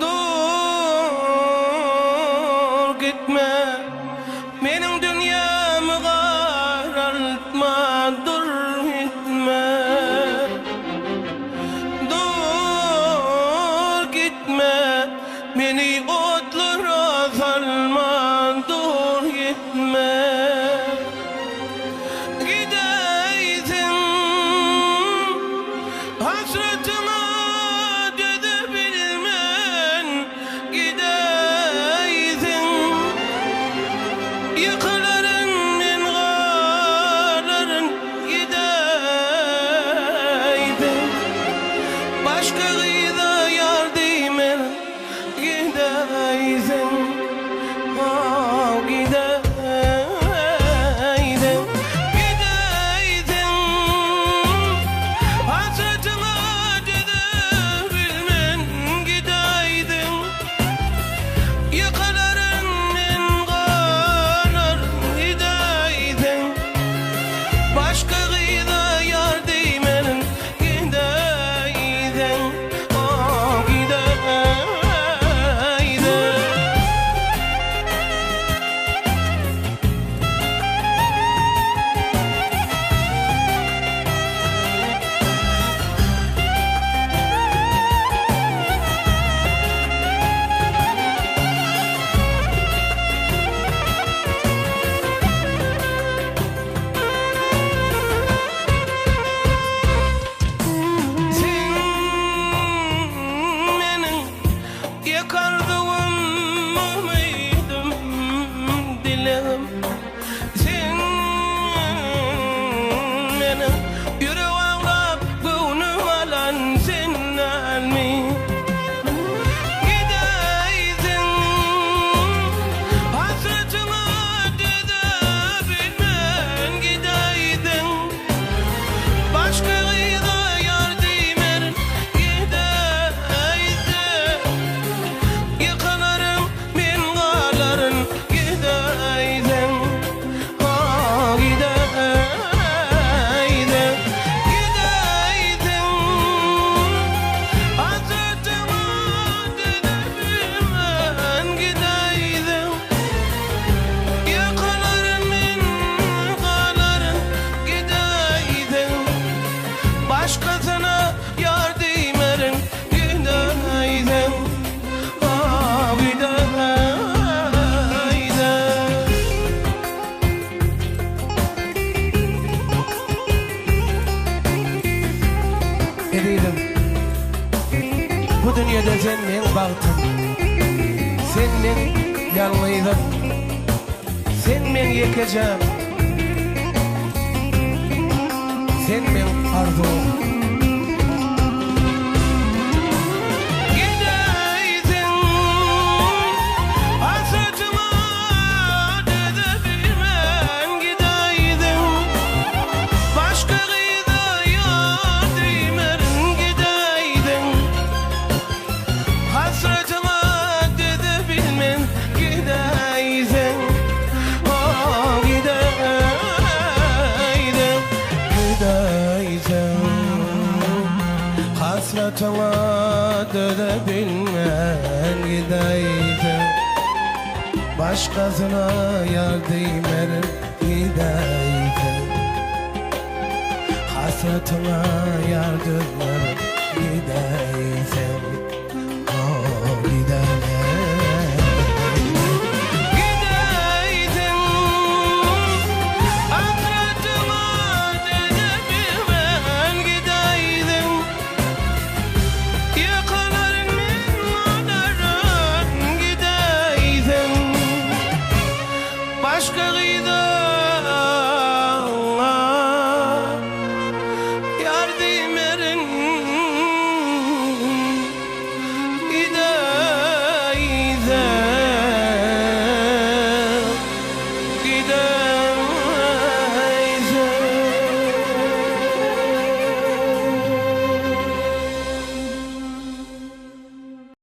Dur gitme, benim dünyamı karartma. Dur gitme, dur gitme, beni otlara salma. Dur gitme. Gideydim hasretime dönebilmen, gideydim yıkıların mingaların, gideydim başka gıyda yardım gideydim, gideydim. Yakardığım ümidim dilim, sen beni yüreğimde gönlüm alan senden mi? Gideydin hasretime dönebilmen, gideydin başka gıyda yardım erin, gideydin yıkılarım mingaların, gideydin, gideydin, gideydin hasretime dönebilmen, gideydin yıkılarım mingaların, gideydin başkasına yardım erin, gideydin, gideydin. Bu dünyada sen men baktın, sen men yalnıydın, sen men yekeceğim, sen men arzum. Gideydin hasretime dönebilmen, gideydin başka gıyda yardım erin, gideydin hasretime dönebilmen, gideydin, gideydin, gideydin hasretime dönebilmen, gideydin başkasına yardım erin, gideydin hasretime yardım erin.